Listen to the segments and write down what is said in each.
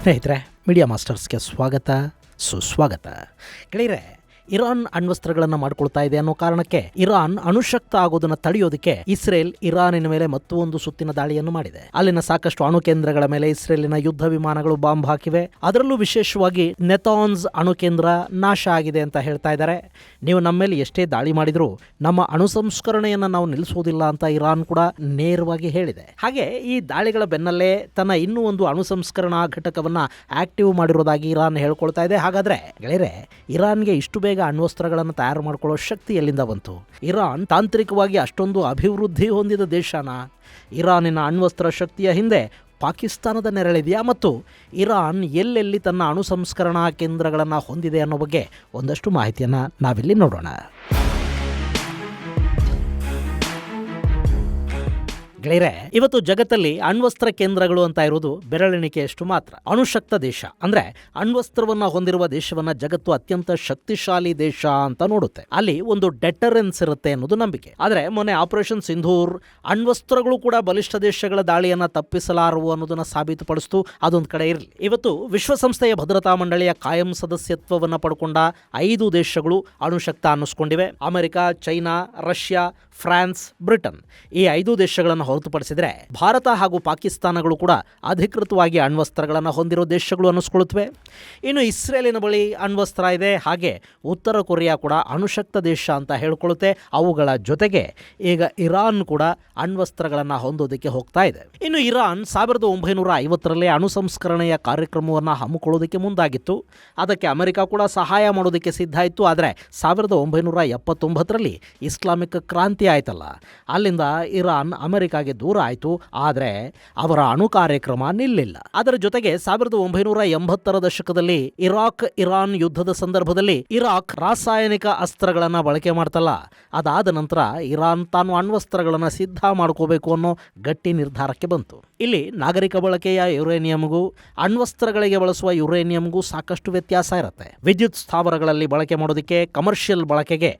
ಸ್ನೇಹಿತರೆ, ಮೀಡಿಯಾ ಮಾಸ್ಟರ್ಸ್ಗೆ ಸ್ವಾಗತ ಸುಸ್ವಾಗತ. ಗೆಳೆಯರೆ, ಇರಾನ್ ಅಣ್ವಸ್ತ್ರಗಳನ್ನು ಮಾಡ್ಕೊಳ್ತಾ ಇದೆ ಅನ್ನೋ ಕಾರಣಕ್ಕೆ ಇರಾನ್ ಅಣುಶಕ್ತ ಆಗೋದನ್ನು ತಡೆಯೋದಕ್ಕೆ ಇಸ್ರೇಲ್ ಇರಾನಿನ ಮೇಲೆ ಮತ್ತೊಂದು ಸುತ್ತಿನ ದಾಳಿಯನ್ನು ಮಾಡಿದೆ. ಅಲ್ಲಿನ ಸಾಕಷ್ಟು ಅಣು ಕೇಂದ್ರಗಳ ಮೇಲೆ ಇಸ್ರೇಲಿನ ಯುದ್ಧ ವಿಮಾನಗಳು ಬಾಂಬ್ ಹಾಕಿವೆ. ಅದರಲ್ಲೂ ವಿಶೇಷವಾಗಿ ನೆತಾನ್ಸ್ ಅಣು ಕೇಂದ್ರ ನಾಶ ಆಗಿದೆ ಅಂತ ಹೇಳ್ತಾ ಇದ್ದಾರೆ. ನೀವು ನಮ್ಮ ಮೇಲೆ ಎಷ್ಟೇ ದಾಳಿ ಮಾಡಿದ್ರು ನಮ್ಮ ಅಣು ಸಂಸ್ಕರಣೆಯನ್ನು ನಾವು ನಿಲ್ಲಿಸೋದಿಲ್ಲ ಅಂತ ಇರಾನ್ ಕೂಡ ನೇರವಾಗಿ ಹೇಳಿದೆ. ಹಾಗೆ ಈ ದಾಳಿಗಳ ಬೆನ್ನಲ್ಲೇ ತನ್ನ ಇನ್ನೂ ಒಂದು ಅಣು ಸಂಸ್ಕರಣಾ ಘಟಕವನ್ನ ಆಕ್ಟಿವ್ ಮಾಡಿರೋದಾಗಿ ಇರಾನ್ ಹೇಳ್ಕೊಳ್ತಾ ಇದೆ. ಹಾಗಾದ್ರೆ ಗೆಳೆಯರೆ, ಇರಾನ್ಗೆ ಇಷ್ಟು ಬೇಗ ಅಣ್ವಸ್ತ್ರಗಳನ್ನು ತಯಾರು ಮಾಡಿಕೊಳ್ಳೋ ಶಕ್ತಿ ಎಲ್ಲಿಂದ ಬಂತು? ಇರಾನ್ ತಾಂತ್ರಿಕವಾಗಿ ಅಷ್ಟೊಂದು ಅಭಿವೃದ್ಧಿ ಹೊಂದಿದ ದೇಶನ? ಇರಾನಿನ ಅಣ್ವಸ್ತ್ರ ಶಕ್ತಿಯ ಹಿಂದೆ ಪಾಕಿಸ್ತಾನದ ನೆರಳಿದೆಯಾ? ಮತ್ತು ಇರಾನ್ ಎಲ್ಲೆಲ್ಲಿ ತನ್ನ ಅಣು ಸಂಸ್ಕರಣಾ ಕೇಂದ್ರಗಳನ್ನು ಹೊಂದಿದೆ ಅನ್ನೋ ಬಗ್ಗೆ ಒಂದಷ್ಟು ಮಾಹಿತಿಯನ್ನು ನಾವಿಲ್ಲಿ ನೋಡೋಣ. ಗೆಳೆಯರೆ, ಇವತ್ತು ಜಗತ್ತಲ್ಲಿ ಅಣ್ವಸ್ತ್ರ ಕೇಂದ್ರಗಳು ಅಂತ ಇರೋದು ಬೆರಳೆಣಿಕೆಯಷ್ಟು ಮಾತ್ರ. ಅಣುಶಕ್ತ ದೇಶ ಅಂದ್ರೆ ಅಣ್ವಸ್ತ್ರವನ್ನ ಹೊಂದಿರುವ ದೇಶವನ್ನ ಜಗತ್ತು ಅತ್ಯಂತ ಶಕ್ತಿಶಾಲಿ ದೇಶ ಅಂತ ನೋಡುತ್ತೆ. ಅಲ್ಲಿ ಒಂದು ಡೆಟರೆನ್ಸ್ ಇರುತ್ತೆ ಅನ್ನೋದು ನಂಬಿಕೆ. ಆದ್ರೆ ಮೊನ್ನೆ ಆಪರೇಷನ್ ಸಿಂಧೂರ್ ಅಣ್ವಸ್ತ್ರಗಳು ಕೂಡ ಬಲಿಷ್ಠ ದೇಶಗಳ ದಾಳಿಯನ್ನ ತಪ್ಪಿಸಲಾರವು ಅನ್ನೋದನ್ನ ಸಾಬೀತುಪಡಿಸ್ತು. ಅದೊಂದು ಕಡೆ ಇರಲಿ, ಇವತ್ತು ವಿಶ್ವಸಂಸ್ಥೆಯ ಭದ್ರತಾ ಮಂಡಳಿಯ ಕಾಯಂ ಸದಸ್ಯತ್ವವನ್ನು ಪಡ್ಕೊಂಡ 5 ದೇಶಗಳು ಅಣುಶಕ್ತ ಅನ್ನಿಸ್ಕೊಂಡಿವೆ. America, China, Russia, France, Britain ಈ 5 ದೇಶಗಳನ್ನು ಹೊರತುಪಡಿಸಿದರೆ ಭಾರತ ಹಾಗೂ ಪಾಕಿಸ್ತಾನಗಳು ಕೂಡ ಅಧಿಕೃತವಾಗಿ ಅಣ್ವಸ್ತ್ರಗಳನ್ನು ಹೊಂದಿರೋ ದೇಶಗಳು ಅನ್ನಿಸ್ಕೊಳ್ಳುತ್ತವೆ. ಇನ್ನು ಇಸ್ರೇಲಿನ ಬಳಿ ಅಣ್ವಸ್ತ್ರ ಇದೆ. ಹಾಗೆ ಉತ್ತರ ಕೊರಿಯಾ ಕೂಡ ಅಣುಶಕ್ತ ದೇಶ ಅಂತ ಹೇಳ್ಕೊಳ್ಳುತ್ತೆ. ಅವುಗಳ ಜೊತೆಗೆ ಈಗ ಇರಾನ್ ಕೂಡ ಅಣ್ವಸ್ತ್ರಗಳನ್ನು ಹೊಂದೋದಕ್ಕೆ ಹೋಗ್ತಾ ಇದೆ. ಇನ್ನು ಇರಾನ್ 1950ರಲ್ಲಿ ಅಣು ಸಂಸ್ಕರಣೆಯ ಕಾರ್ಯಕ್ರಮವನ್ನು ಹಮ್ಮಿಕೊಳ್ಳೋದಕ್ಕೆ ಮುಂದಾಗಿತ್ತು. ಅದಕ್ಕೆ ಅಮೆರಿಕ ಕೂಡ ಸಹಾಯ ಮಾಡೋದಕ್ಕೆ ಸಿದ್ಧ ಇತ್ತು. ಆದರೆ 1979ರಲ್ಲಿ ಇಸ್ಲಾಮಿಕ್ ಕ್ರಾಂತಿ ಆಯ್ತಲ್ಲ, ಅಲ್ಲಿಂದ ಇರಾನ್ ಅಮೆರಿಕಾಗೆ ದೂರ ಆಯಿತು. ಆದರೆ ಅವರ ಅಣು ಕಾರ್ಯಕ್ರಮ ನಿಲ್ಲಿಲ್ಲ. ಅದರ ಜೊತೆಗೆ 1980ರ ದಶಕದಲ್ಲಿ ಇರಾನ್ ಯುದ್ಧದ ಸಂದರ್ಭದಲ್ಲಿ ಇರಾಕ್ ರಾಸಾಯನಿಕ ಅಸ್ತ್ರಗಳನ್ನು ಬಳಕೆ ಮಾಡ್ತಲ್ಲ, ಅದಾದ ನಂತರ ಇರಾನ್ ತಾನು ಅಣ್ವಸ್ತ್ರಗಳನ್ನು ಸಿದ್ಧ ಮಾಡ್ಕೋಬೇಕು ಅನ್ನೋ ಗಟ್ಟಿ ನಿರ್ಧಾರಕ್ಕೆ ಬಂತು. ಇಲ್ಲಿ ನಾಗರಿಕ ಬಳಕೆಯ ಯುರೇನಿಯಂಗೂ ಅಣ್ವಸ್ತ್ರಗಳಿಗೆ ಬಳಸುವ ಯುರೇನಿಯಂಗೂ ಸಾಕಷ್ಟು ವ್ಯತ್ಯಾಸ ಇರುತ್ತೆ. ವಿದ್ಯುತ್ ಸ್ಥಾವರಗಳಲ್ಲಿ ಬಳಕೆ ಮಾಡೋದಕ್ಕೆ, ಕಮರ್ಷಿಯಲ್ ಬಳಕೆಗೆ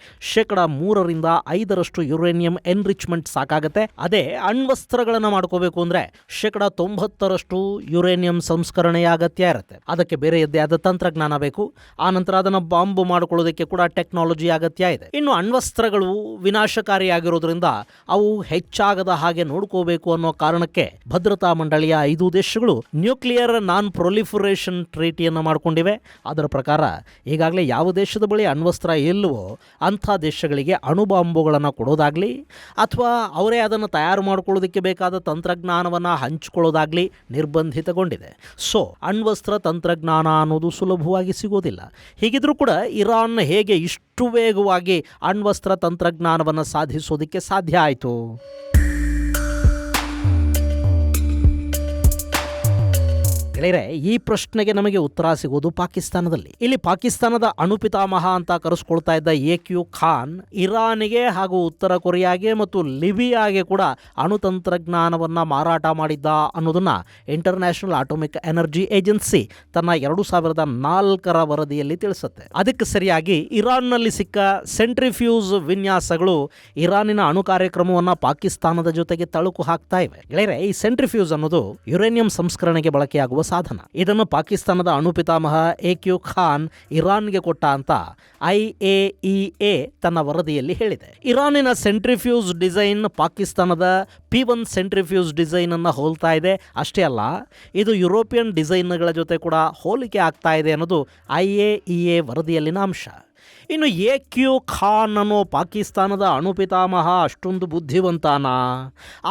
3ರಿಂದ 5% ಯುರೇನಿಯಂ ಎನ್ರಿಚ್ಮೆಂಟ್ ಸಾಕಾಗುತ್ತೆ. ಅದೇ ಅಣ್ವಸ್ತ್ರಗಳನ್ನು ಮಾಡ್ಕೋಬೇಕು ಅಂದ್ರೆ 90% ಯುರೇನಿಯಂ ಸಂಸ್ಕರಣೆಯ ಅಗತ್ಯ ಇರುತ್ತೆ. ಅದಕ್ಕೆ ಬೇರೆಯದ್ದೇ ಆದ ತಂತ್ರಜ್ಞಾನ ಬೇಕು. ಆ ನಂತರ ಅದನ್ನು ಬಾಂಬ್ ಮಾಡ್ಕೊಳ್ಳೋದಕ್ಕೆ ಕೂಡ ಟೆಕ್ನಾಲಜಿ ಅಗತ್ಯ ಇದೆ. ಇನ್ನು ಅಣ್ವಸ್ತ್ರಗಳು ವಿನಾಶಕಾರಿಯಾಗಿರೋದ್ರಿಂದ ಅವು ಹೆಚ್ಚಾಗದ ಹಾಗೆ ನೋಡ್ಕೋಬೇಕು ಅನ್ನೋ ಕಾರಣಕ್ಕೆ ಭದ್ರತಾ ಮಂಡಳಿಯ 5 ದೇಶಗಳು ನ್ಯೂಕ್ಲಿಯರ್ ನಾನ್ ಪ್ರೊಲಿಫರೇಷನ್ ಟ್ರೀಟಿಯನ್ನು ಮಾಡಿಕೊಂಡಿವೆ. ಅದರ ಪ್ರಕಾರ ಈಗಾಗಲೇ ಯಾವ ದೇಶದ ಬಳಿ ಅಣ್ವಸ್ತ್ರ ಇಲ್ಲವೋ ಅಂಥ ದೇಶಗಳಿಗೆ ಅಣುಬಾಂಬುಗಳನ್ನು ಕೊಡೋದಾಗ್ಲಿ ಅಥವಾ ಅವರೇ ಅದನ್ನು ತಯಾರು ಮಾಡಿಕೊಳ್ಳೋದಕ್ಕೆ ಬೇಕಾದ ತಂತ್ರಜ್ಞಾನವನ್ನು ಹಂಚಿಕೊಳ್ಳೋದಾಗ್ಲಿ ನಿರ್ಬಂಧಿತಗೊಂಡಿದೆ. ಸೊ ಅಣ್ವಸ್ತ್ರ ತಂತ್ರಜ್ಞಾನ ಅನ್ನೋದು ಸುಲಭವಾಗಿ ಸಿಗೋದಿಲ್ಲ. ಹೀಗಿದ್ರೂ ಕೂಡ ಇರಾನ್ ಹೇಗೆ ಇಷ್ಟು ವೇಗವಾಗಿ ಅಣ್ವಸ್ತ್ರ ತಂತ್ರಜ್ಞಾನವನ್ನು ಸಾಧಿಸೋದಕ್ಕೆ ಸಾಧ್ಯ ಆಯಿತು? ಗೆಳೆಯರೆ, ಈ ಪ್ರಶ್ನೆಗೆ ನಮಗೆ ಉತ್ತರ ಸಿಗೋದು ಪಾಕಿಸ್ತಾನದಲ್ಲಿ. ಇಲ್ಲಿ ಪಾಕಿಸ್ತಾನದ ಅಣುಪಿತಾಮಹ ಅಂತ ಕರೆಸ್ಕೊಳ್ತಾ ಇದ್ದ AQ ಖಾನ್ ಇರಾನಿಗೆ ಹಾಗೂ ಉತ್ತರ ಕೊರಿಯಾಗೆ ಮತ್ತು ಲಿಬಿಯಾಗೆ ಕೂಡ ಅಣುತಂತ್ರಜ್ಞಾನವನ್ನು ಮಾರಾಟ ಮಾಡಿದ್ದ ಅನ್ನೋದನ್ನ ಇಂಟರ್ನ್ಯಾಷನಲ್ ಅಟೋಮಿಕ್ ಎನರ್ಜಿ ಏಜೆನ್ಸಿ ತನ್ನ 2004ರ ವರದಿಯಲ್ಲಿ ತಿಳಿಸುತ್ತೆ. ಅದಕ್ಕೆ ಸರಿಯಾಗಿ ಇರಾನ್ನಲ್ಲಿ ಸಿಕ್ಕ ಸೆಂಟ್ರಿಫ್ಯೂಸ್ ವಿನ್ಯಾಸಗಳು ಇರಾನಿನ ಅಣು ಕಾರ್ಯಕ್ರಮವನ್ನು ಪಾಕಿಸ್ತಾನದ ಜೊತೆಗೆ ತಳುಕು ಹಾಕ್ತಾ ಇವೆ. ಗೆಳೆಯರೆ, ಈ ಸೆಂಟ್ರಿಫ್ಯೂಸ್ ಅನ್ನೋದು ಯುರೇನಿಯಂ ಸಂಸ್ಕರಣೆಗೆ ಬಳಕೆಯಾಗುವ ಸಾಧನ. ಇದನ್ನು ಪಾಕಿಸ್ತಾನದ ಅಣುಪಿತಾಮಹ AQ ಖಾನ್ ಇರಾನ್ಗೆ ಕೊಟ್ಟ ಅಂತ IAEA ತನ್ನ ವರದಿಯಲ್ಲಿ ಹೇಳಿದೆ. ಇರಾನಿನ ಸೆಂಟ್ರಿಫ್ಯೂಸ್ ಡಿಸೈನ್ ಪಾಕಿಸ್ತಾನದ P1 ಸೆಂಟ್ರಿಫ್ಯೂಸ್ ಡಿಸೈನ್ ಅನ್ನು ಹೋಲ್ತಾ ಇದೆ. ಅಷ್ಟೇ ಅಲ್ಲ, ಇದು ಯುರೋಪಿಯನ್ ಡಿಸೈನ್ಗಳ ಜೊತೆ ಕೂಡ ಹೋಲಿಕೆ ಆಗ್ತಾ ಇದೆ ಅನ್ನೋದು IAEA ವರದಿಯಲ್ಲಿನ ಅಂಶ. ಇನ್ನು AQ ಖಾನ್ ಅನ್ನೋ ಪಾಕಿಸ್ತಾನದ ಅಣುಪಿತಾಮಹ ಅಷ್ಟೊಂದು ಬುದ್ಧಿವಂತನಾ?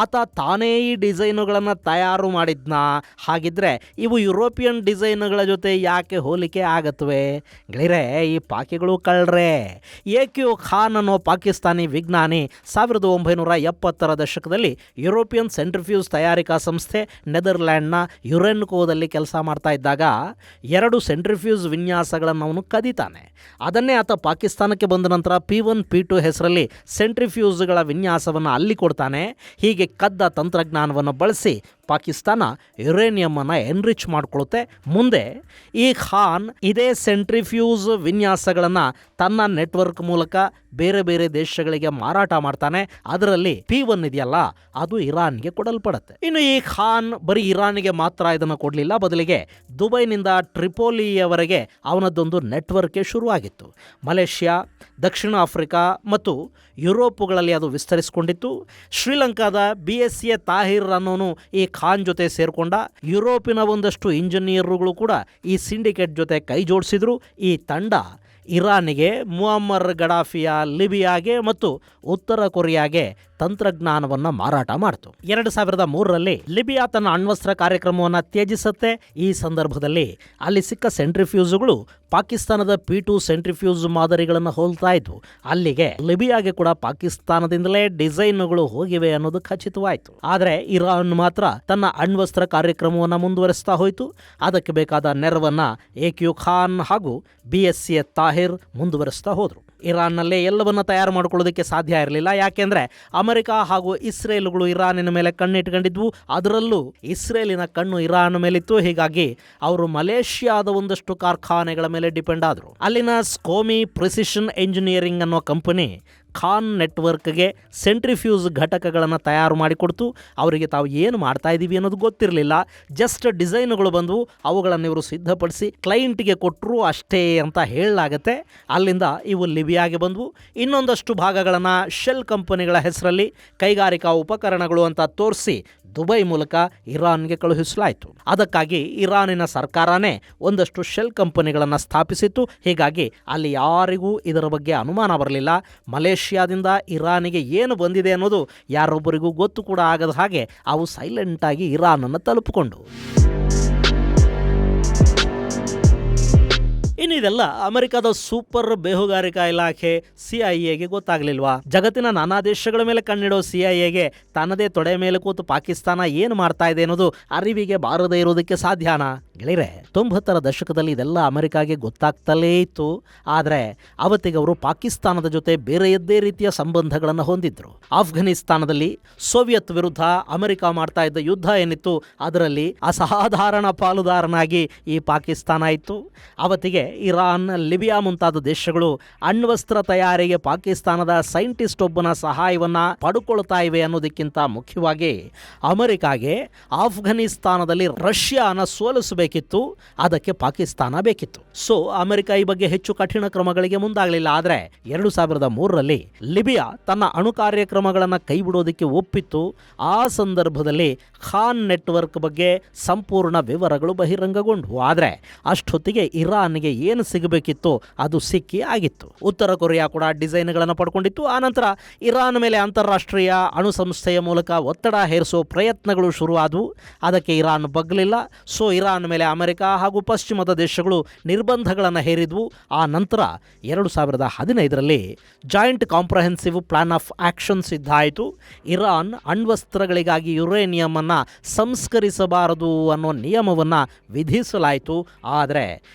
ಆತ ತಾನೇ ಈ ಡಿಸೈನುಗಳನ್ನು ತಯಾರು ಮಾಡಿದ್ನಾ? ಹಾಗಿದ್ರೆ ಇವು ಯುರೋಪಿಯನ್ ಡಿಸೈನ್ಗಳ ಜೊತೆ ಯಾಕೆ ಹೋಲಿಕೆ ಆಗತ್ವೆ? ಗೆಳೆಯರೆ, ಈ ಪಾಕಿಗಳು ಕಳ್ರೆ. AQ ಖಾನ್ ಅನ್ನೋ ಪಾಕಿಸ್ತಾನಿ ವಿಜ್ಞಾನಿ 1970ರ ದಶಕದಲ್ಲಿ ಯುರೋಪಿಯನ್ ಸೆಂಟ್ರಿಫ್ಯೂಸ್ ತಯಾರಿಕಾ ಸಂಸ್ಥೆ ನೆದರ್ಲ್ಯಾಂಡ್ನ ಯುರೆನ್ಕೋದಲ್ಲಿ ಕೆಲಸ ಮಾಡ್ತಾ ಇದ್ದಾಗ 2 ಸೆಂಟ್ರಿಫ್ಯೂಸ್ ವಿನ್ಯಾಸಗಳನ್ನು ಅವನು ಕದೀತಾನೆ. ಅದನ್ನೇ ಆತ ಪಾಕಿಸ್ತಾನಕ್ಕೆ ಬಂದ ನಂತರ P1 P2 ಹೆಸರಲ್ಲಿ ಸೆಂಟ್ರಿಫ್ಯೂಸ್ಗಳ ವಿನ್ಯಾಸವನ್ನು ಅಲ್ಲಿ ಕೊಡ್ತಾನೆ. ಹೀಗೆ ಕದ್ದ ತಂತ್ರಜ್ಞಾನವನ್ನು ಬಳಸಿ ಪಾಕಿಸ್ತಾನ ಯುರೇನಿಯಂ ಅನ್ನು ಎನ್ರಿಚ್ ಮಾಡಿಕೊಳ್ಳುತ್ತೆ. ಮುಂದೆ ಈ ಖಾನ್ ಇದೇ ಸೆಂಟ್ರಿಫ್ಯೂಸ್ ವಿನ್ಯಾಸಗಳನ್ನು ತನ್ನ ನೆಟ್ವರ್ಕ್ ಮೂಲಕ ಬೇರೆ ಬೇರೆ ದೇಶಗಳಿಗೆ ಮಾರಾಟ ಮಾಡ್ತಾನೆ. ಅದರಲ್ಲಿ P1 ಇದೆಯಲ್ಲ, ಅದು ಇರಾನ್ಗೆ ಕೊಡಲ್ಪಡುತ್ತೆ. ಇನ್ನು ಈ ಖಾನ್ ಬರೀ ಇರಾನ್ಗೆ ಮಾತ್ರ ಇದನ್ನು ಕೊಡಲಿಲ್ಲ, ಬದಲಿಗೆ ದುಬೈನಿಂದ ಟ್ರಿಪೋಲಿಯವರೆಗೆ ಅವನದ್ದೊಂದು ನೆಟ್ವರ್ಕೇ ಶುರುವಾಗಿತ್ತು. ಮಲೇಷ್ಯಾ, ದಕ್ಷಿಣ ಆಫ್ರಿಕಾ ಮತ್ತು ಯುರೋಪುಗಳಲ್ಲಿ ಅದು ವಿಸ್ತರಿಸಿಕೊಂಡಿತ್ತು. ಶ್ರೀಲಂಕಾದ BSA ತಾಹಿರ್ ಅನ್ನೋನು ಈ ಖಾನ್ ಜೊತೆ ಸೇರಿಕೊಂಡ. ಯುರೋಪಿನ ಒಂದಷ್ಟು ಇಂಜಿನಿಯರ್ಗಳು ಕೂಡ ಈ ಸಿಂಡಿಕೇಟ್ ಜೊತೆ ಕೈ ಜೋಡಿಸಿದ್ರು. ಈ ತಂಡ ಇರಾನಿಗೆ, ಮುಅಮ್ಮರ್ ಗಡಾಫಿಯ ಲಿಬಿಯಾಗೆ ಮತ್ತು ಉತ್ತರ ಕೊರಿಯಾಗೆ ತಂತ್ರಜ್ಞಾನವನ್ನು ಮಾರಾಟ ಮಾಡಿತು. 2003ರಲ್ಲಿ ಲಿಬಿಯಾ ತನ್ನ ಅಣ್ವಸ್ತ್ರ ಕಾರ್ಯಕ್ರಮವನ್ನು ತ್ಯಜಿಸುತ್ತೆ. ಈ ಸಂದರ್ಭದಲ್ಲಿ ಅಲ್ಲಿ ಸಿಕ್ಕ ಸೆಂಟ್ರಿಫ್ಯೂಸ್ಗಳು ಪಾಕಿಸ್ತಾನದ P2 ಸೆಂಟ್ರಿಫ್ಯೂಸ್ ಮಾದರಿಗಳನ್ನು ಹೋಲ್ತಾ ಇದ್ವು. ಅಲ್ಲಿಗೆ ಲಿಬಿಯಾಗೆ ಕೂಡ ಪಾಕಿಸ್ತಾನದಿಂದಲೇ ಡಿಸೈನ್ಗಳು ಹೋಗಿವೆ ಅನ್ನೋದು ಖಚಿತವಾಯಿತು. ಆದರೆ ಇರಾನ್ ಮಾತ್ರ ತನ್ನ ಅಣ್ವಸ್ತ್ರ ಕಾರ್ಯಕ್ರಮವನ್ನು ಮುಂದುವರಿಸ್ತಾ ಹೋಯಿತು. ಅದಕ್ಕೆ ಬೇಕಾದ ನೆರವನ್ನು AQ ಖಾನ್ ಹಾಗೂ BSA ತಾಹಿರ್ ಮುಂದುವರಿಸ್ತಾ ಹೋದರು. ಇರಾನ್ನಲ್ಲೇ ಎಲ್ಲವನ್ನ ತಯಾರು ಮಾಡಿಕೊಳ್ಳೋದಕ್ಕೆ ಸಾಧ್ಯ ಇರಲಿಲ್ಲ. ಯಾಕೆಂದರೆ ಅಮೆರಿಕ ಹಾಗೂ ಇಸ್ರೇಲ್ಗಳು ಇರಾನಿನ ಮೇಲೆ ಕಣ್ಣಿಟ್ಕೊಂಡಿದ್ವು. ಅದರಲ್ಲೂ ಇಸ್ರೇಲಿನ ಕಣ್ಣು ಇರಾನ್ ಮೇಲಿತ್ತು. ಹೀಗಾಗಿ ಅವರು ಮಲೇಷ್ಯಾದ ಒಂದಷ್ಟು ಕಾರ್ಖಾನೆಗಳ ಮೇಲೆ ಡಿಪೆಂಡ್ ಆದರು. ಅಲ್ಲಿನ ಸ್ಕೋಮಿ ಪ್ರಿಸಿಷನ್ ಎಂಜಿನಿಯರಿಂಗ್ ಅನ್ನೋ ಕಂಪನಿ ಖಾನ್ ನೆಟ್ವರ್ಕ್ಗೆ ಸೆಂಟ್ರಿಫ್ಯೂಸ್ ಘಟಕಗಳನ್ನು ತಯಾರು ಮಾಡಿಕೊಡ್ತು. ಅವರಿಗೆ ತಾವು ಏನು ಮಾಡ್ತಾ ಇದ್ದೀವಿ ಅನ್ನೋದು ಗೊತ್ತಿರಲಿಲ್ಲ. ಜಸ್ಟ್ ಡಿಸೈನ್ಗಳು ಬಂದವು, ಅವುಗಳನ್ನು ಇವರು ಸಿದ್ಧಪಡಿಸಿ ಕ್ಲೈಂಟ್ಗೆ ಕೊಟ್ಟರು ಅಷ್ಟೇ ಅಂತ ಹೇಳಲಾಗತ್ತೆ. ಅಲ್ಲಿಂದ ಇವು ಲಿಬಿಯಾಗೆ ಬಂದವು. ಇನ್ನೊಂದಷ್ಟು ಭಾಗಗಳನ್ನು ಶೆಲ್ ಕಂಪನಿಗಳ ಹೆಸರಲ್ಲಿ ಕೈಗಾರಿಕಾ ಉಪಕರಣಗಳು ಅಂತ ತೋರಿಸಿ ದುಬೈ ಮೂಲಕ ಇರಾನ್ಗೆ ಕಳುಹಿಸಲಾಯಿತು. ಅದಕ್ಕಾಗಿ ಇರಾನಿನ ಸರ್ಕಾರನೇ ಒಂದಷ್ಟು ಶೆಲ್ ಕಂಪನಿಗಳನ್ನು ಸ್ಥಾಪಿಸಿತ್ತು. ಹೀಗಾಗಿ ಅಲ್ಲಿ ಯಾರಿಗೂ ಇದರ ಬಗ್ಗೆ ಅನುಮಾನ ಬರಲಿಲ್ಲ. ಮಲೇಷ್ಯಾದಿಂದ ಇರಾನಿಗೆ ಏನು ಬಂದಿದೆ ಅನ್ನೋದು ಯಾರೊಬ್ಬರಿಗೂ ಗೊತ್ತು ಕೂಡ ಆಗದ ಹಾಗೆ ಅವು ಸೈಲೆಂಟಾಗಿ ಇರಾನನ್ನು ತಲುಪಿಕೊಂಡು. ಇನ್ನು ಇದೆಲ್ಲ ಅಮೆರಿಕದ ಸೂಪರ್ ಬೇಹುಗಾರಿಕಾ ಇಲಾಖೆ CIA ಗೊತ್ತಾಗ್ಲಿಲ್ವಾ? ಜಗತ್ತಿನ ನಾನಾ ದೇಶಗಳ ಮೇಲೆ ಕಣ್ಣಿಡೋ CIA ತನ್ನದೇ ತೊಡೆ ಮೇಲೆ ಕೂತು ಪಾಕಿಸ್ತಾನ ಏನು ಮಾಡ್ತಾ ಇದೆ ಅನ್ನೋದು ಅರಿವಿಗೆ ಬಾರದೇ ಇರೋದಕ್ಕೆ ಸಾಧ್ಯನಾ? ಗೆಳೆಯರೆ, 90ರ ದಶಕದಲ್ಲಿ ಇದೆಲ್ಲ ಅಮೆರಿಕಾಗೆ ಗೊತ್ತಾಗ್ತಲೇ ಇತ್ತು. ಆದರೆ ಅವತ್ತಿಗೆ ಅವರು ಪಾಕಿಸ್ತಾನದ ಜೊತೆ ಬೇರೆಯದ್ದೇ ರೀತಿಯ ಸಂಬಂಧಗಳನ್ನು ಹೊಂದಿದ್ರು. ಆಫ್ಘನಿಸ್ತಾನದಲ್ಲಿ ಸೋವಿಯತ್ ವಿರುದ್ಧ ಅಮೆರಿಕ ಮಾಡ್ತಾ ಇದ್ದ ಯುದ್ಧ ಏನಿತ್ತು, ಅದರಲ್ಲಿ ಅಸಾಧಾರಣ ಪಾಲುದಾರನಾಗಿ ಈ ಪಾಕಿಸ್ತಾನ ಇತ್ತು. ಅವತ್ತಿಗೆ ಇರಾನ್, ಲಿಬಿಯಾ ಮುಂತಾದ ದೇಶಗಳು ಅಣ್ವಸ್ತ್ರ ತಯಾರಿಗೆ ಪಾಕಿಸ್ತಾನದ ಸೈಂಟಿಸ್ಟ್ ಒಬ್ಬನ ಸಹಾಯವನ್ನು ಪಡ್ಕೊಳ್ತಾ ಇವೆ ಅನ್ನೋದಕ್ಕಿಂತ ಮುಖ್ಯವಾಗಿ ಅಮೆರಿಕಾಗೆ ಆಫ್ಘನಿಸ್ತಾನದಲ್ಲಿ ರಷ್ಯಾನ ಸೋಲಿಸಬೇಕಿತ್ತು. ಅದಕ್ಕೆ ಪಾಕಿಸ್ತಾನ ಬೇಕಿತ್ತು. ಸೊ ಅಮೆರಿಕ ಈ ಬಗ್ಗೆ ಹೆಚ್ಚು ಕಠಿಣ ಕ್ರಮಗಳಿಗೆ ಮುಂದಾಗಲಿಲ್ಲ. ಆದರೆ 2003ರಲ್ಲಿ ಲಿಬಿಯಾ ತನ್ನ ಅಣು ಕಾರ್ಯಕ್ರಮಗಳನ್ನು ಕೈಬಿಡೋದಕ್ಕೆ ಒಪ್ಪಿತ್ತು. ಆ ಸಂದರ್ಭದಲ್ಲಿ ಖಾನ್ ನೆಟ್ವರ್ಕ್ ಬಗ್ಗೆ ಸಂಪೂರ್ಣ ವಿವರಗಳು ಬಹಿರಂಗಗೊಂಡವು. ಆದರೆ ಅಷ್ಟೊತ್ತಿಗೆ ಇರಾನ್ಗೆ ಏನು ಸಿಗಬೇಕಿತ್ತು ಅದು ಸಿಕ್ಕಿ ಆಗಿತ್ತು. ಉತ್ತರ ಕೊರಿಯಾ ಕೂಡ ಡಿಸೈನ್ಗಳನ್ನು ಪಡ್ಕೊಂಡಿತ್ತು. ಆನಂತರ ಇರಾನ್ ಮೇಲೆ ಅಂತಾರಾಷ್ಟ್ರೀಯ ಅಣು ಸಂಸ್ಥೆಯ ಮೂಲಕ ಒತ್ತಡ ಹೇರಿಸೋ ಪ್ರಯತ್ನಗಳು ಶುರುವಾದವು. ಅದಕ್ಕೆ ಇರಾನ್ ಬಗ್ಗಲಿಲ್ಲ. ಸೊ ಇರಾನ್ ಮೇಲೆ ಅಮೆರಿಕ ಹಾಗೂ ಪಶ್ಚಿಮದ ದೇಶಗಳು ನಿರ್ಬಂಧಗಳನ್ನು ಹೇರಿದ್ವು. ಆ ನಂತರ 2015ರಲ್ಲಿ joint comprehensive plan of action ಸಿದ್ಧ ಆಯಿತು. ಇರಾನ್ ಅಣ್ವಸ್ತ್ರಗಳಿಗಾಗಿ ಯುರೇನಿಯಂ ಅನ್ನು ಸಂಸ್ಕರಿಸಬಾರದು ಅನ್ನೋ ನಿಯಮವನ್ನು ವಿಧಿಸಲಾಯಿತು. ಆದರೆ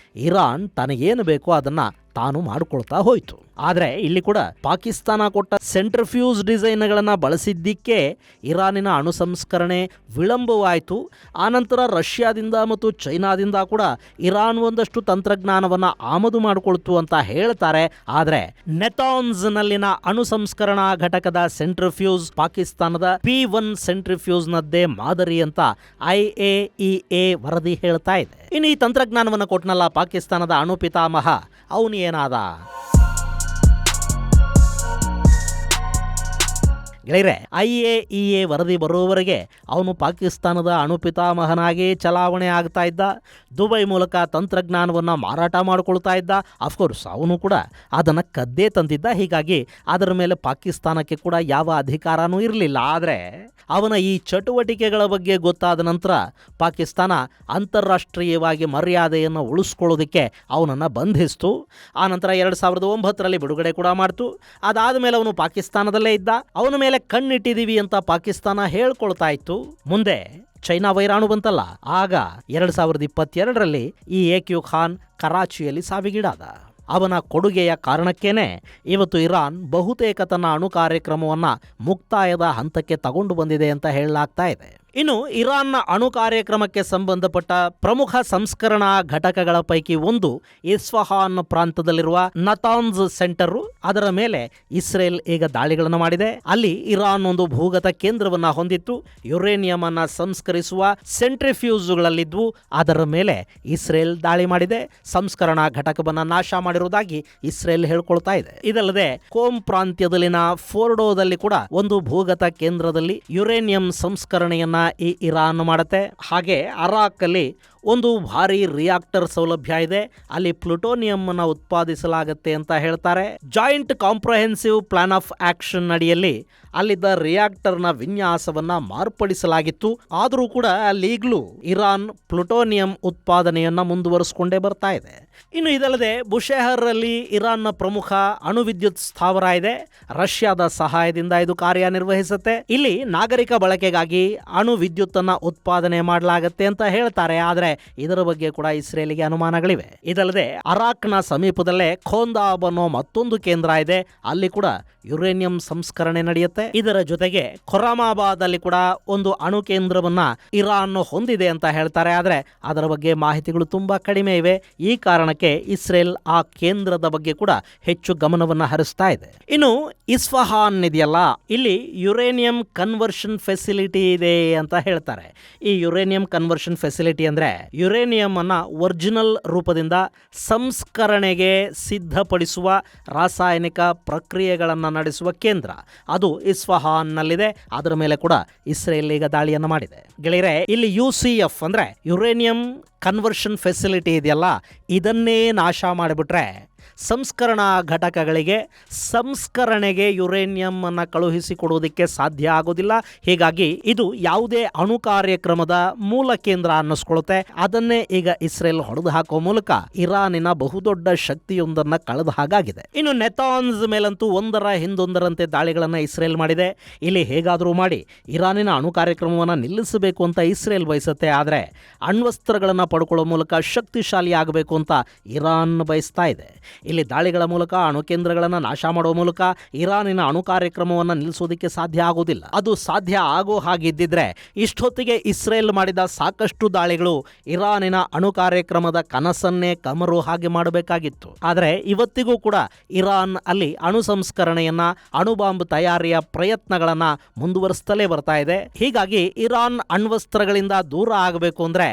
ಇರಾನ್ ತನಗೇನು ಬೇಕೋ ಅದನ್ನು ತಾನು ಮಾಡಿಕೊಳ್ತಾ ಹೋಯಿತು. ಆದರೆ ಇಲ್ಲಿ ಕೂಡ ಪಾಕಿಸ್ತಾನ ಕೊಟ್ಟ ಸೆಂಟ್ರಿಫ್ಯೂಸ್ ಡಿಸೈನ್ಗಳನ್ನು ಬಳಸಿದ್ದಕ್ಕೆ ಇರಾನಿನ ಅಣು ಸಂಸ್ಕರಣೆ ವಿಳಂಬವಾಯಿತು. ಆನಂತರ ರಷ್ಯಾದಿಂದ ಮತ್ತು ಚೈನಾದಿಂದ ಕೂಡ ಇರಾನ್ ಒಂದಷ್ಟು ತಂತ್ರಜ್ಞಾನವನ್ನು ಆಮದು ಮಾಡಿಕೊಳ್ತು ಅಂತ ಹೇಳ್ತಾರೆ. ಆದರೆ ನೆತಾನ್ಸ್ನಲ್ಲಿನ ಅಣು ಸಂಸ್ಕರಣಾ ಘಟಕದ ಸೆಂಟ್ರಿಫ್ಯೂಸ್ ಪಾಕಿಸ್ತಾನದ P1 ಸೆಂಟ್ರಿಫ್ಯೂಸ್ನದ್ದೇ ಮಾದರಿ ಅಂತ IAEA ವರದಿ ಹೇಳ್ತಾ ಇದೆ. ಇನ್ನು ಈ ತಂತ್ರಜ್ಞಾನವನ್ನು ಕೊಟ್ಟನಲ್ಲ ಪಾಕಿಸ್ತಾನದ ಅಣು ಪಿತಾಮಹ, ಅವನು ಏನಾದ? ಗೆಳೆಯರೆ, IAEA ವರದಿ ಬರುವವರೆಗೆ ಅವನು ಪಾಕಿಸ್ತಾನದ ಅಣು ಪಿತಾಮಹನಾಗಿ ಚಲಾವಣೆ ಆಗ್ತಾ ಇದ್ದ. ದುಬೈ ಮೂಲಕ ತಂತ್ರಜ್ಞಾನವನ್ನು ಮಾರಾಟ ಮಾಡಿಕೊಳ್ತಾ ಇದ್ದ. ಅಫ್ಕೋರ್ಸ್ ಅವನು ಕೂಡ ಅದನ್ನು ಕದ್ದೇ ತಂದಿದ್ದ. ಹೀಗಾಗಿ ಅದರ ಮೇಲೆ ಪಾಕಿಸ್ತಾನಕ್ಕೆ ಕೂಡ ಯಾವ ಅಧಿಕಾರನೂ ಇರಲಿಲ್ಲ. ಆದರೆ ಅವನ ಈ ಚಟುವಟಿಕೆಗಳ ಬಗ್ಗೆ ಗೊತ್ತಾದ ನಂತರ ಪಾಕಿಸ್ತಾನ ಅಂತಾರಾಷ್ಟ್ರೀಯವಾಗಿ ಮರ್ಯಾದೆಯನ್ನು ಉಳಿಸ್ಕೊಳ್ಳೋದಕ್ಕೆ ಅವನನ್ನು ಬಂಧಿಸ್ತು. ಆನಂತರ 2009ರಲ್ಲಿ ಬಿಡುಗಡೆ ಕೂಡ ಮಾಡ್ತು. ಅದಾದ ಮೇಲೆ ಅವನು ಪಾಕಿಸ್ತಾನದಲ್ಲೇ ಇದ್ದ. ಅವನ ಮೇಲೆ ಕಣ್ಣಿಟ್ಟಿದ್ದೀವಿ ಅಂತ ಪಾಕಿಸ್ತಾನ ಹೇಳ್ಕೊಳ್ತಾ ಇತ್ತು. ಮುಂದೆ ಚೈನಾ ವೈರಾಣು ಬಂತಲ್ಲ, ಆಗ 2022ರಲ್ಲಿ ಈ AQ ಖಾನ್ ಕರಾಚಿಯಲ್ಲಿ ಸಾವಿಗೀಡಾದ. ಅವನ ಕೊಡುಗೆಯ ಕಾರಣಕ್ಕೇನೆ ಇವತ್ತು ಇರಾನ್ ಬಹುತೇಕ ತನ್ನ ಅಣು ಕಾರ್ಯಕ್ರಮವನ್ನು ಮುಕ್ತಾಯದ ಹಂತಕ್ಕೆ ತಗೊಂಡು ಬಂದಿದೆ ಅಂತ ಹೇಳಲಾಗ್ತಾ ಇದೆ. ಇನ್ನು ಇರಾನ್ನ ಅಣು ಕಾರ್ಯಕ್ರಮಕ್ಕೆ ಸಂಬಂಧಪಟ್ಟ ಪ್ರಮುಖ ಸಂಸ್ಕರಣಾ ಘಟಕಗಳ ಪೈಕಿ ಒಂದು ಇಸ್ಫಹಾನ್ ಪ್ರಾಂತದಲ್ಲಿರುವ ನತಾನ್ಸ್ ಸೆಂಟರ್. ಅದರ ಮೇಲೆ ಇಸ್ರೇಲ್ ಈಗ ದಾಳಿಗಳನ್ನು ಮಾಡಿದೆ. ಅಲ್ಲಿ ಇರಾನ್ ಒಂದು ಭೂಗತ ಕೇಂದ್ರವನ್ನ ಹೊಂದಿತ್ತು. ಯುರೇನಿಯಂ ಅನ್ನ ಸಂಸ್ಕರಿಸುವ ಸೆಂಟ್ರಿಫ್ಯೂಸ್ಗಳಲ್ಲಿದ್ವು. ಅದರ ಮೇಲೆ ಇಸ್ರೇಲ್ ದಾಳಿ ಮಾಡಿದೆ. ಸಂಸ್ಕರಣಾ ಘಟಕವನ್ನ ನಾಶ ಮಾಡಿರುವುದಾಗಿ ಇಸ್ರೇಲ್ ಹೇಳ್ಕೊಳ್ತಾ ಇದೆ. ಇದಲ್ಲದೆ ಕೋಮ್ ಪ್ರಾಂತ್ಯದಲ್ಲಿನ ಫೋರ್ಡೋದಲ್ಲಿ ಕೂಡ ಒಂದು ಭೂಗತ ಕೇಂದ್ರದಲ್ಲಿ ಯುರೇನಿಯಂ ಸಂಸ್ಕರಣೆಯನ್ನ ಈ ಇರಾನ್ ಮಾಡುತ್ತೆ. ಹಾಗೆ ಅರಾಕ್ ಅಲ್ಲಿ ಒಂದು ಭಾರಿ ರಿಯಾಕ್ಟರ್ ಸೌಲಭ್ಯ ಇದೆ. ಅಲ್ಲಿ ಪ್ಲುಟೋನಿಯಂ ಅನ್ನು ಉತ್ಪಾದಿಸಲಾಗುತ್ತೆ ಅಂತ ಹೇಳ್ತಾರೆ. Joint comprehensive plan of action ಅಡಿಯಲ್ಲಿ ಅಲ್ಲಿದ್ದ ರಿಯಾಕ್ಟರ್ನ ವಿನ್ಯಾಸವನ್ನ ಮಾರ್ಪಡಿಸಲಾಗಿತ್ತು. ಆದರೂ ಕೂಡ ಅಲ್ಲೀಗಲೂ ಇರಾನ್ ಪ್ಲುಟೋನಿಯಂ ಉತ್ಪಾದನೆಯನ್ನ ಮುಂದುವರಿಸಿಕೊಂಡೇ ಬರ್ತಾ ಇದೆ. ಇನ್ನು ಇದಲ್ಲದೆ ಬುಷೆಹರ್ ಅಲ್ಲಿ ಇರಾನ್ನ ಪ್ರಮುಖ ಅಣುವಿದ್ಯುತ್ ಸ್ಥಾವರ ಇದೆ. ರಷ್ಯಾದ ಸಹಾಯದಿಂದ ಇದು ಕಾರ್ಯನಿರ್ವಹಿಸುತ್ತೆ. ಇಲ್ಲಿ ನಾಗರಿಕ ಬಳಕೆಗಾಗಿ ಅಣು ವಿದ್ಯುತ್ ಅನ್ನ ಉತ್ಪಾದನೆ ಮಾಡಲಾಗುತ್ತೆ ಅಂತ ಹೇಳ್ತಾರೆ. ಆದ್ರೆ ಇದರ ಬಗ್ಗೆ ಕೂಡ ಇಸ್ರೇಲಿಗೆ ಅನುಮಾನಗಳಿವೆ. ಇದಲ್ಲದೆ ಅರಾಕ್ನ ಸಮೀಪದಲ್ಲೇ ಖೋಂದಾಬ್ ಅನ್ನೋ ಮತ್ತೊಂದು ಕೇಂದ್ರ ಇದೆ. ಅಲ್ಲಿ ಕೂಡ ಯುರೇನಿಯಂ ಸಂಸ್ಕರಣೆ ನಡೆಯುತ್ತೆ. ಇದರ ಜೊತೆಗೆ ಖೊರಾಮಾಬಾದ್ ಅಲ್ಲಿ ಕೂಡ ಒಂದು ಅಣು ಕೇಂದ್ರವನ್ನ ಇರಾನ್ ಹೊಂದಿದೆ ಅಂತ ಹೇಳ್ತಾರೆ. ಆದ್ರೆ ಅದರ ಬಗ್ಗೆ ಮಾಹಿತಿಗಳು ತುಂಬಾ ಕಡಿಮೆ ಇವೆ. ಈ ಕಾರಣಕ್ಕೆ ಇಸ್ರೇಲ್ ಆ ಕೇಂದ್ರದ ಬಗ್ಗೆ ಕೂಡ ಹೆಚ್ಚು ಗಮನವನ್ನ ಹರಿಸ್ತಾ ಇದೆ. ಇನ್ನು ಇಸ್ಫಹಾನ್ ಇದೆಯಲ್ಲ, ಇಲ್ಲಿ ಯುರೇನಿಯಂ ಕನ್ವರ್ಷನ್ ಫೆಸಿಲಿಟಿ ಇದೆ ಅಂತ ಹೇಳ್ತಾರೆ. ಈ ಯುರೇನಿಯಂ ಕನ್ವರ್ಷನ್ ಫೆಸಿಲಿಟಿ ಅಂದ್ರೆ ಯುರೇನಿಯಂ ಅನ್ನ ಒರಿಜಿನಲ್ ರೂಪದಿಂದ ಸಂಸ್ಕರಣೆಗೆ ಸಿದ್ಧಪಡಿಸುವ ರಾಸಾಯನಿಕ ಪ್ರಕ್ರಿಯೆಗಳನ್ನು ನಡೆಸುವ ಕೇಂದ್ರ. ಅದು ಇಸ್ಫಹಾನ್ನಲ್ಲಿದೆ. ಅದರ ಮೇಲೆ ಕೂಡ ಇಸ್ರೇಲ್ ಈಗ ದಾಳಿಯನ್ನು ಮಾಡಿದೆ. ಗೆಳೆಯರೆ, ಇಲ್ಲಿ UCF ಅಂದ್ರೆ ಯುರೇನಿಯಂ ಕನ್ವರ್ಷನ್ ಫೆಸಿಲಿಟಿ ಇದೆಯಲ್ಲ, ಇದನ್ನೇ ನಾಶ ಮಾಡಿಬಿಟ್ರೆ ಸಂಸ್ಕರಣಾ ಘಟಕಗಳಿಗೆ ಸಂಸ್ಕರಣೆಗೆ ಯುರೇನಿಯಂ ಅನ್ನು ಕಳುಹಿಸಿಕೊಡುವುದಕ್ಕೆ ಸಾಧ್ಯ ಆಗೋದಿಲ್ಲ. ಹೀಗಾಗಿ ಇದು ಯಾವುದೇ ಅಣು ಕಾರ್ಯಕ್ರಮದ ಮೂಲ ಕೇಂದ್ರ ಅನ್ನಿಸ್ಕೊಳ್ಳುತ್ತೆ. ಅದನ್ನೇ ಈಗ ಇಸ್ರೇಲ್ ಹೊಡೆದು ಹಾಕುವ ಮೂಲಕ ಇರಾನಿನ ಬಹುದೊಡ್ಡ ಶಕ್ತಿಯೊಂದನ್ನು ಕಳೆದ ಹಾಗಾಗಿದೆ. ಇನ್ನು ನೆತಾನ್ಸ್ ಮೇಲಂತೂ ಒಂದರ ಹಿಂದೊಂದರಂತೆ ದಾಳಿಗಳನ್ನು ಇಸ್ರೇಲ್ ಮಾಡಿದೆ. ಇಲ್ಲಿ ಹೇಗಾದರೂ ಮಾಡಿ ಇರಾನಿನ ಅಣು ಕಾರ್ಯಕ್ರಮವನ್ನು ನಿಲ್ಲಿಸಬೇಕು ಅಂತ ಇಸ್ರೇಲ್ ಬಯಸುತ್ತೆ. ಆದರೆ ಅಣ್ವಸ್ತ್ರಗಳನ್ನು ಪಡ್ಕೊಳ್ಳೋ ಮೂಲಕ ಶಕ್ತಿಶಾಲಿ ಆಗಬೇಕು ಅಂತ ಇರಾನ್ ಬಯಸ್ತಾ ಇದೆ. ಇಲ್ಲಿ ದಾಳಿಗಳ ಮೂಲಕ ಅಣು ಕೇಂದ್ರಗಳನ್ನು ನಾಶ ಮಾಡುವ ಮೂಲಕ ಇರಾನಿನ ಅಣು ಕಾರ್ಯಕ್ರಮವನ್ನು ನಿಲ್ಲಿಸೋದಕ್ಕೆ ಸಾಧ್ಯ ಆಗೋದಿಲ್ಲ. ಅದು ಸಾಧ್ಯ ಆಗೋ ಹಾಗಿದ್ದಿದ್ರೆ ಇಷ್ಟೊತ್ತಿಗೆ ಇಸ್ರೇಲ್ ಮಾಡಿದ ಸಾಕಷ್ಟು ದಾಳಿಗಳು ಇರಾನಿನ ಅಣು ಕಾರ್ಯಕ್ರಮದ ಕನಸನ್ನೇ ಕಮರು ಹಾಗೆ ಮಾಡಬೇಕಾಗಿತ್ತು. ಆದರೆ ಇವತ್ತಿಗೂ ಕೂಡ ಇರಾನ್ ಅಲ್ಲಿ ಅಣು ಸಂಸ್ಕರಣೆಯನ್ನ, ಅಣುಬಾಂಬ್ ತಯಾರಿಯ ಪ್ರಯತ್ನಗಳನ್ನ ಮುಂದುವರಿಸುತ್ತಲೇ ಬರ್ತಾ ಇದೆ. ಹೀಗಾಗಿ ಇರಾನ್ ಅಣ್ವಸ್ತ್ರಗಳಿಂದ ದೂರ ಆಗಬೇಕು ಅಂದ್ರೆ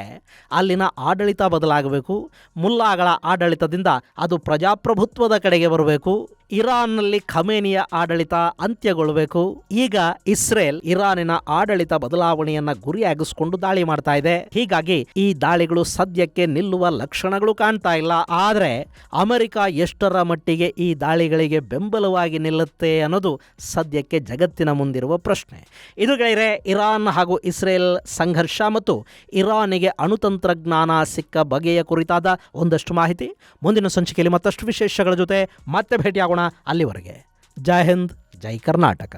ಅಲ್ಲಿನ ಆಡಳಿತ ಬದಲಾಗಬೇಕು. ಮುಲ್ಲಾಗಳ ಆಡಳಿತದಿಂದ ಅದು ಪ್ರಜಾಪ್ರಭುತ್ವದ ಕಡೆಗೆ ಬರಬೇಕು. ಇರಾನ್ನಲ್ಲಿ ಖಮೇನಿಯ ಆಡಳಿತ ಅಂತ್ಯಗೊಳ್ಳಬೇಕು. ಈಗ ಇಸ್ರೇಲ್ ಇರಾನಿನ ಆಡಳಿತ ಬದಲಾವಣೆಯನ್ನ ಗುರಿಯಾಗಿಸಿಕೊಂಡು ದಾಳಿ ಮಾಡ್ತಾ ಇದೆ. ಹೀಗಾಗಿ ಈ ದಾಳಿಗಳು ಸದ್ಯಕ್ಕೆ ನಿಲ್ಲುವ ಲಕ್ಷಣಗಳು ಕಾಣ್ತಾ ಇಲ್ಲ. ಆದರೆ ಅಮೆರಿಕ ಎಷ್ಟರ ಮಟ್ಟಿಗೆ ಈ ದಾಳಿಗಳಿಗೆ ಬೆಂಬಲವಾಗಿ ನಿಲ್ಲುತ್ತೆ ಅನ್ನೋದು ಸದ್ಯಕ್ಕೆ ಜಗತ್ತಿನ ಮುಂದಿರುವ ಪ್ರಶ್ನೆ. ಇದು ಗೆಳೆಯರೆ, ಇರಾನ್ ಹಾಗೂ ಇಸ್ರೇಲ್ ಸಂಘರ್ಷ ಮತ್ತು ಇರಾನಿಗೆ ಅಣುತಂತ್ರಜ್ಞಾನ ಸಿಕ್ಕ ಬಗೆಯ ಕುರಿತಾದ ಒಂದಷ್ಟು ಮಾಹಿತಿ. ಮುಂದಿನ ಸಂಚಿಕೆಯಲ್ಲಿ ಮತ್ತಷ್ಟು ವಿಶೇಷಗಳ ಜೊತೆ ಮತ್ತೆ ಭೇಟಿಯಾಗೋಣ. ಅಲ್ಲಿವರೆಗೆ ಜೈ ಹಿಂದ್, ಜೈ ಕರ್ನಾಟಕ.